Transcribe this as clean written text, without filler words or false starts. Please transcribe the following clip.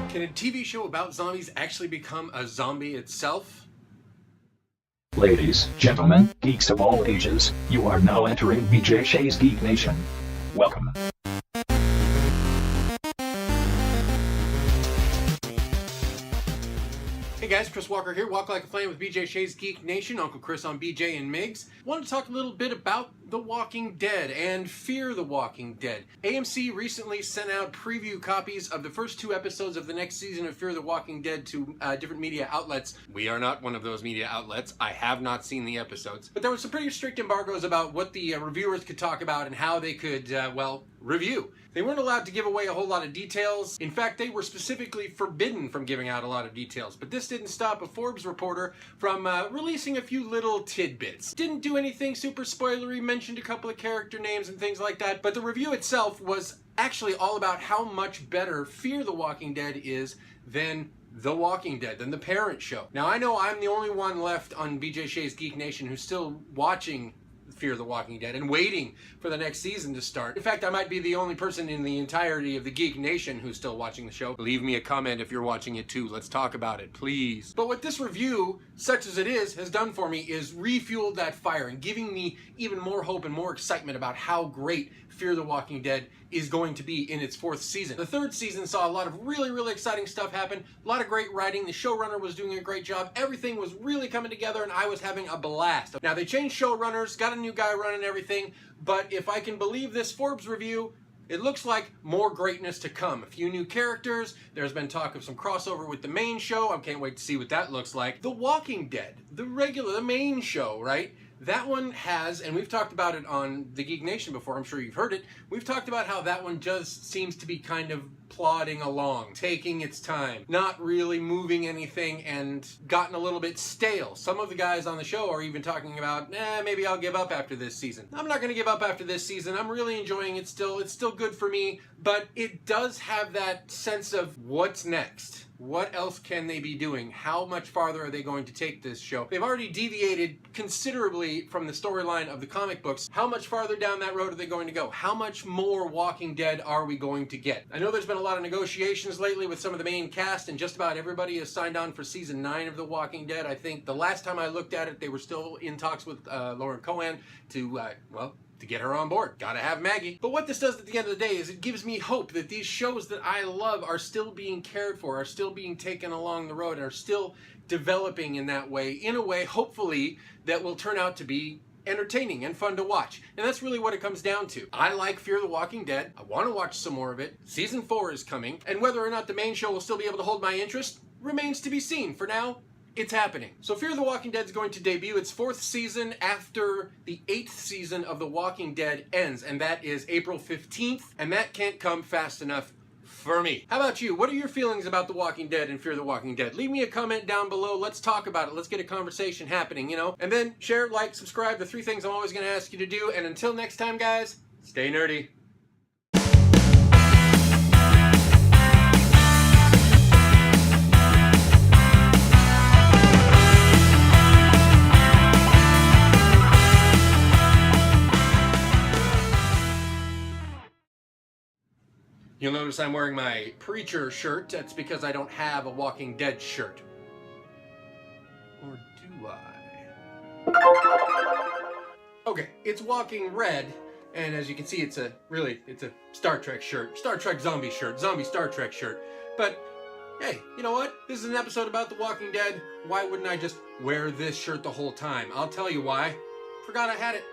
Can a TV show about zombies actually become a zombie itself? Ladies, gentlemen, geeks of all ages, you are now entering BJ Shea's Geek Nation. Welcome. Hey guys, Chris Walker here, Walk Like a Flame with BJ Shea's Geek Nation, Uncle Chris on BJ and Migs. Want to talk a little bit about The Walking Dead and Fear the Walking Dead. AMC recently sent out preview copies of the first 2 episodes of the next season of Fear the Walking Dead to different media outlets. We are not one of those media outlets. I have not seen the episodes. But there were some pretty strict embargoes about what the reviewers could talk about and how they could, review. They weren't allowed to give away a whole lot of details. In fact, they were specifically forbidden from giving out a lot of details. But this didn't stop a Forbes reporter from releasing a few little tidbits. Didn't do anything super spoilery, mentioned a couple of character names and things like that. But the review itself was actually all about how much better Fear the Walking Dead is than The Walking Dead, than the parent show. Now, I know I'm the only one left on BJ Shea's Geek Nation who's still watching Fear the Walking Dead and waiting for the next season to start. In fact, I might be the only person in the entirety of the Geek Nation who's still watching the show. Leave me a comment if you're watching it too. Let's talk about it, please. But what this review, such as it is, has done for me is refueled that fire and giving me even more hope and more excitement about how great Fear the Walking Dead is going to be in its 4th season. The 3rd season saw a lot of really exciting stuff happen, a lot of great writing, the showrunner was doing a great job, everything was really coming together and I was having a blast. Now they changed showrunners, got a new guy running everything, but if I can believe this Forbes review, it looks like more greatness to come. A few new characters, there's been talk of some crossover with the main show, I can't wait to see what that looks like. The Walking Dead, the main show, right? That one has, and we've talked about it on the Geek Nation before, I'm sure you've heard it, we've talked about how that one just seems to be kind of plodding along, taking its time, not really moving anything, and gotten a little bit stale. Some of the guys on the show are even talking about, maybe I'll give up after this season. I'm not going to give up after this season. I'm really enjoying it still. It's still good for me, but it does have that sense of what's next. What else can they be doing? How much farther are they going to take this show? They've already deviated considerably from the storyline of the comic books. How much farther down that road are they going to go? How much more Walking Dead are we going to get? I know there's been a lot of negotiations lately with some of the main cast, and just about everybody has signed on for season 9 of The Walking Dead. I think the last time I looked at it, they were still in talks with Lauren Cohan to get her on board. Gotta have Maggie. But what this does at the end of the day is it gives me hope that these shows that I love are still being cared for, are still being taken along the road, and are still developing in that way, in a way, hopefully, that will turn out to be entertaining and fun to watch. And that's really what it comes down to. I like Fear the Walking Dead. I want to watch some more of it. Season 4 is coming, and whether or not the main show will still be able to hold my interest remains to be seen. For now, it's happening. So Fear the Walking Dead is going to debut its 4th season after the 8th season of The Walking Dead ends, and that is April 15th, and that can't come fast enough for me. How about you? What are your feelings about The Walking Dead and Fear the Walking Dead? Leave me a comment down below. Let's talk about it. Let's get a conversation happening, And then share, like, subscribe, the 3 things I'm always going to ask you to do. And until next time, guys, stay nerdy. You'll notice I'm wearing my Preacher shirt. That's because I don't have a Walking Dead shirt. Or do I? Okay, it's Walking Red, and as you can see, it's a Star Trek shirt. Star Trek zombie shirt. Zombie Star Trek shirt. But, hey, you know what? This is an episode about The Walking Dead. Why wouldn't I just wear this shirt the whole time? I'll tell you why. Forgot I had it.